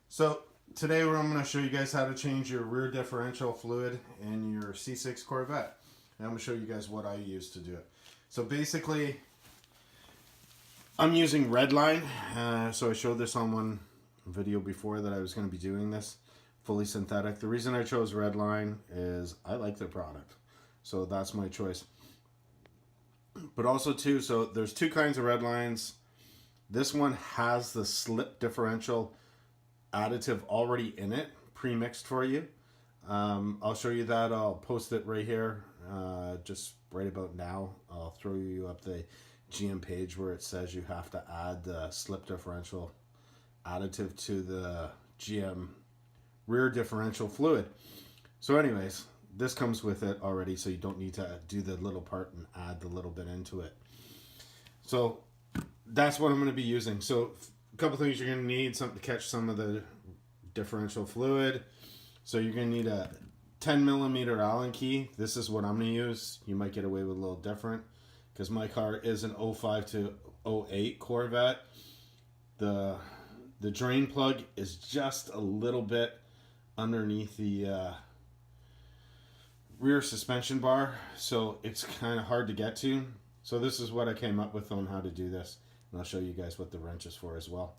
So today I'm going to show you guys how to change your rear differential fluid in your C6 Corvette. And I'm going to show you guys what I use to do it. So basically, I'm using Redline. So I showed this on one video before that I was going to be doing this fully synthetic. The reason I chose Redline is I like their product. So that's my choice. But also too, so there's two kinds of Redlines. This one has the slip differential additive already in it, pre-mixed for you. I'll show you that. I'll post it right here, just right about now. I'll throw you up the GM page where it says you have to add the slip differential additive to the GM rear differential fluid. So anyways, this comes with it already, so you don't need to do the little part and add the little bit into it. So that's what I'm going to be using. So a couple things you're going to need: something to catch some of the differential fluid. So you're going to need a 10 millimeter Allen key. This is what I'm going to use. You might get away with a little different because my car is an 05 to 08 Corvette. The drain plug is just a little bit underneath the rear suspension bar, so it's kind of hard to get to. So this is what I came up with on how to do this, and I'll show you guys what the wrench is for as well.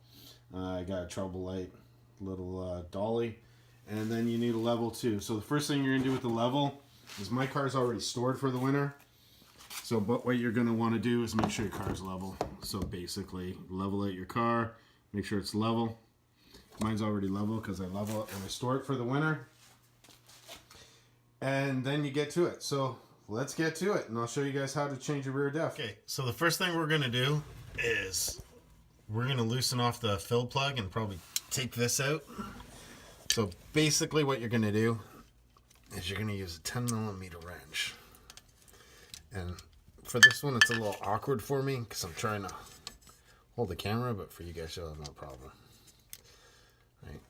I got a trouble light, little dolly, and then you need a level too. So the first thing you're gonna do with the level is, my car's already stored for the winter, so but what you're gonna want to do is make sure your car's level. So basically level out your car, make sure it's level. Mine's already level because I level it and I store it for the winter. And then you get to it. So let's get to it, and I'll show you guys how to change your rear diff. Okay, so the first thing we're going to do is we're going to loosen off the fill plug and probably take this out. So basically what you're going to do is you're going to use a 10 millimeter wrench. And for this one, it's a little awkward for me because I'm trying to hold the camera, but for you guys, you'll have no problem. Right.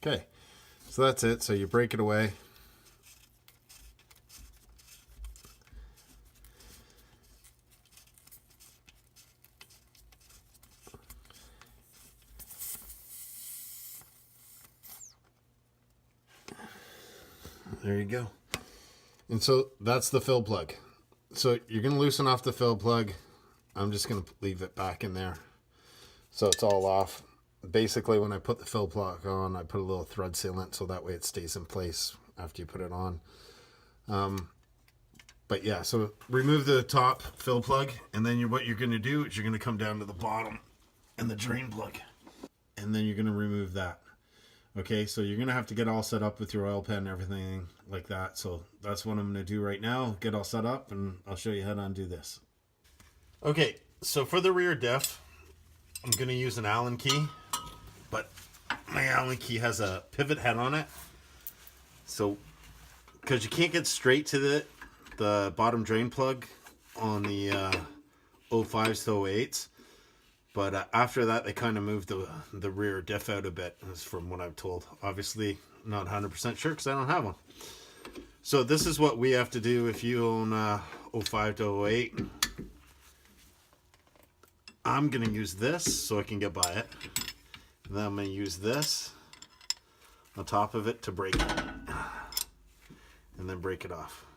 Okay, so that's it. So you break it away. There you go. And so that's the fill plug. So you're going to loosen off the fill plug. I'm just going to leave it back in there so it's all off. Basically, when I put the fill plug on, I put a little thread sealant so that way it stays in place after you put it on. But yeah, so remove the top fill plug, and then what you're going to do is you're going to come down to the bottom and the drain plug, and then you're going to remove that. Okay, so you're going to have to get all set up with your oil pan and everything like that. So that's what I'm going to do right now, get all set up, and I'll show you how to undo this. Okay, so for the rear diff, I'm going to use an Allen key, but my Allen key has a pivot head on it. So, because you can't get straight to the bottom drain plug on the 05s to 08s, but after that they kind of moved the rear diff out a bit, is from what I'm told. Obviously not 100% sure because I don't have one. So this is what we have to do if you own 05 to 08. I'm going to use this so I can get by it. And then I'm going to use this on top of it to break it. And then break it off.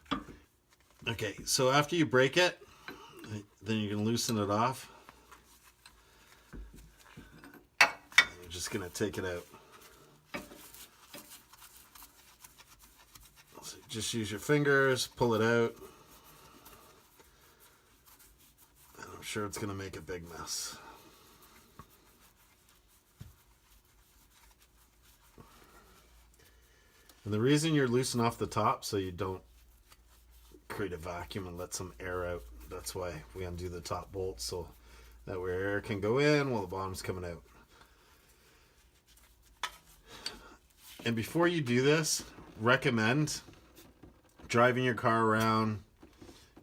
Okay, so after you break it, then you can loosen it off. I'm just going to take it out. So just use your fingers, pull it out. I'm sure it's going to make a big mess. And the reason you're loosening off the top so you don't create a vacuum and let some air out. That's why we undo the top bolt, so that way air can go in while the bottom's coming out. And before you do this, recommend driving your car around,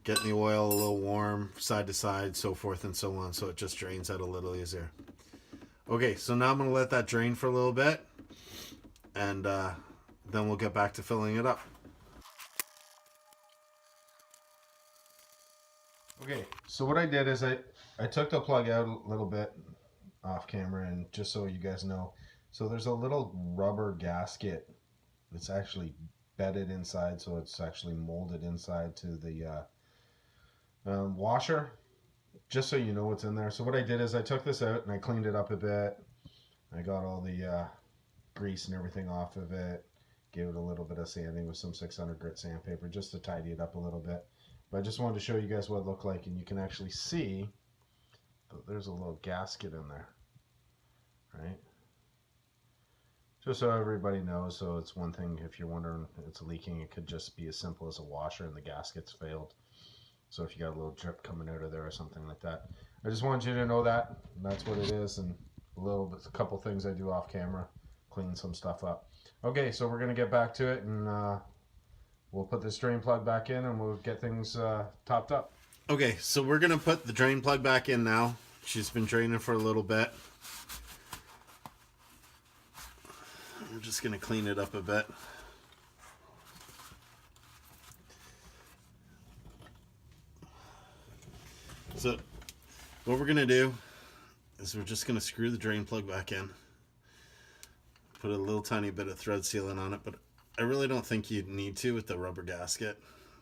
getting the oil a little warm, side to side, so forth and so on, so it just drains out a little easier. Okay, so now I'm going to let that drain for a little bit, and then we'll get back to filling it up. Okay, so what I did is I took the plug out a little bit off camera, and just so you guys know, so there's a little rubber gasket that's actually bedded inside, so it's actually molded inside to the washer, just so you know what's in there. So what I did is I took this out and I cleaned it up a bit. I got all the grease and everything off of it, gave it a little bit of sanding with some 600 grit sandpaper just to tidy it up a little bit. But I just wanted to show you guys what it looked like, and you can actually see that there's a little gasket in there, right? Just so everybody knows. So it's one thing if you're wondering if it's leaking, it could just be as simple as a washer and the gasket's failed. So if you got a little drip coming out of there or something like that, I just wanted you to know that that's what it is, and a couple things I do off camera, clean some stuff up. Okay, so we're gonna get back to it, and we'll put this drain plug back in, and we'll get things topped up. Okay, so we're gonna put the drain plug back in now. She's been draining for a little bit. I'm just gonna clean it up a bit. So what we're gonna do is we're just gonna screw the drain plug back in, put a little tiny bit of thread sealant on it, but I really don't think you'd need to with the rubber gasket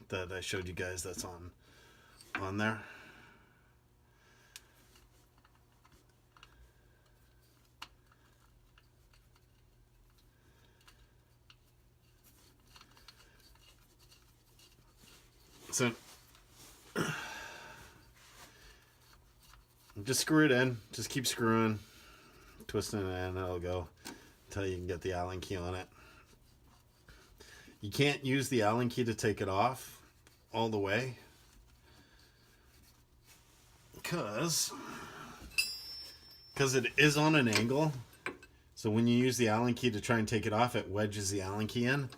that I showed you guys that's on there. So just screw it in. Just keep screwing, twisting it in, and it'll go until you can get the Allen key on it. You can't use the Allen key to take it off all the way because it is on an angle. So when you use the Allen key to try and take it off, it wedges the Allen key in.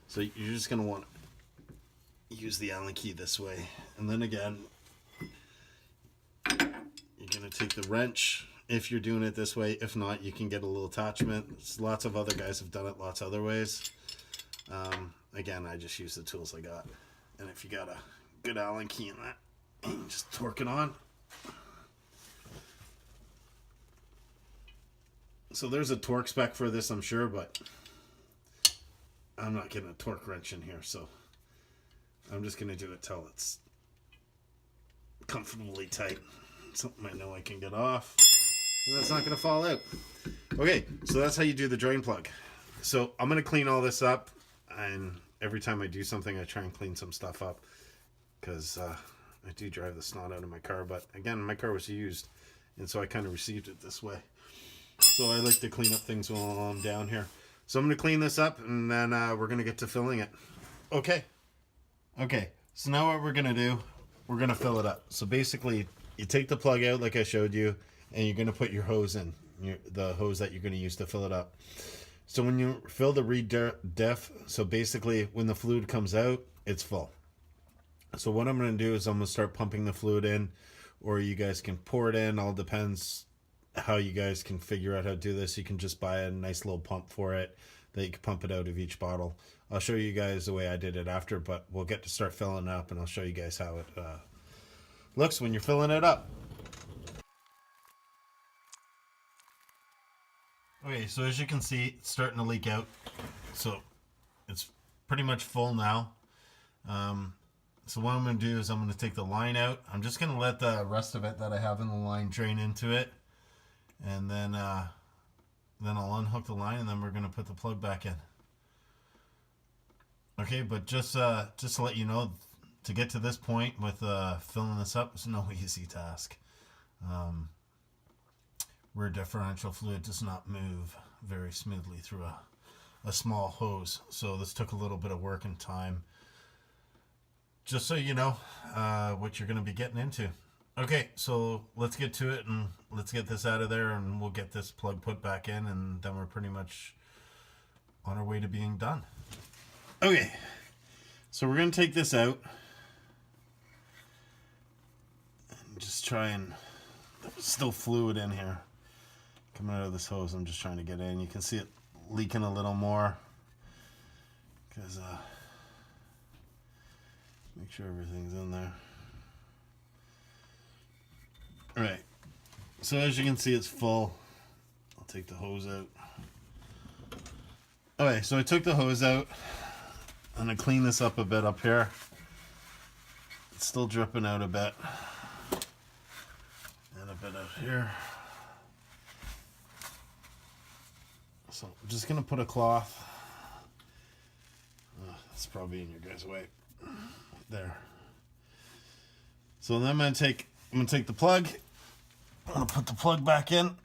So you're just going to want to use the Allen key this way. And then again, you're going to take the wrench if you're doing it this way. If not, you can get a little attachment. Lots of other guys have done it lots of other ways. Again, I just use the tools I got. And if you got a good Allen key in that, you can just torque it on. So there's a torque spec for this, I'm sure, but I'm not getting a torque wrench in here, so I'm just going to do it till it's comfortably tight. Something I know I can get off, and that's not going to fall out. Okay, so that's how you do the drain plug. So I'm going to clean all this up, and every time I do something, I try and clean some stuff up, because I do drive the snot out of my car, but again, my car was used, and so I kind of received it this way. So I like to clean up things while I'm down here. So I'm going to clean this up, and then we're going to get to filling it. Okay, so now what we're going to do, we're going to fill it up. So basically, you take the plug out like I showed you, and you're going to put your hose in, the hose that you're going to use to fill it up. So when you fill the rediff, so basically when the fluid comes out, it's full. So what I'm going to do is I'm going to start pumping the fluid in, or you guys can pour it in. All depends how you guys can figure out how to do this. You can just buy a nice little pump for it that you can pump it out of each bottle. I'll show you guys the way I did it after, but we'll get to start filling it up, and I'll show you guys how it looks when you're filling it up. Okay, so as you can see, it's starting to leak out. So it's pretty much full now. So what I'm going to do is I'm going to take the line out. I'm just going to let the rest of it that I have in the line drain into it. And then I'll unhook the line, and then we're going to put the plug back in. Okay, but just to let you know, to get to this point with filling this up, it's no easy task. Rear differential fluid does not move very smoothly through a small hose. So this took a little bit of work and time. Just so you know what you're going to be getting into. Okay, so let's get to it, and let's get this out of there, and we'll get this plug put back in, and then we're pretty much on our way to being done. Okay, so we're going to take this out and just try and, there's still fluid in here coming out of this hose. I'm just trying to get in. You can see it leaking a little more because make sure everything's in there. All right, so as you can see, it's full. I'll take the hose out. Okay, so I took the hose out. I'm gonna clean this up a bit up here. It's still dripping out a bit. And a bit out here. So I'm just gonna put a cloth. That's probably in your guys' way. There. So then I'm gonna take the plug. I'm gonna put the plug back in.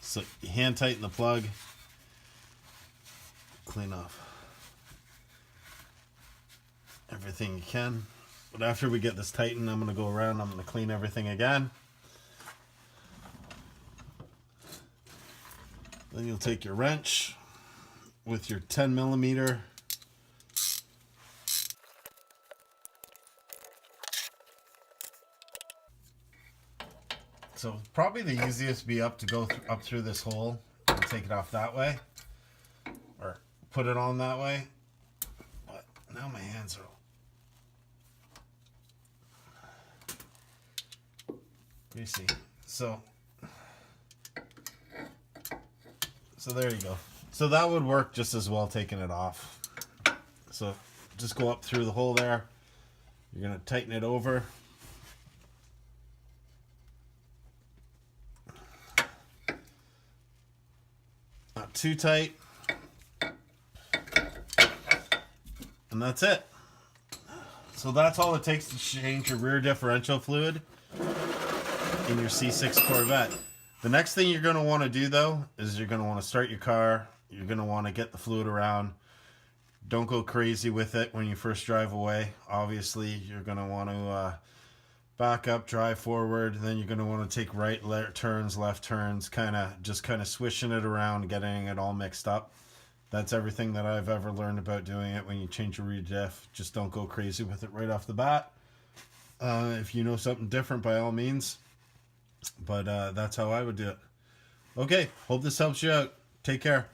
So you hand tighten the plug, clean off everything you can. But after we get this tightened, I'm going to go around, I'm going to clean everything again. Then you'll take your wrench with your 10mm. So probably the easiest be up to go up through this hole and take it off that way, or put it on that way. But now my hands are. You see, so there you go. So that would work just as well taking it off. So just go up through the hole there. You're gonna tighten it over. Not too tight. And that's it. So that's all it takes to change your rear differential fluid in your C6 Corvette. The next thing you're going to want to do though is you're going to want to start your car. You're going to want to get the fluid around. Don't go crazy with it when you first drive away. Obviously you're going to want to back up, drive forward, then you're going to want to take right turns, left turns, kind of swishing it around, getting it all mixed up. That's everything that I've ever learned about doing it. When you change your rear diff, just don't go crazy with it right off the bat. If you know something different, by all means. But that's how I would do it. Okay, hope this helps you out. Take care.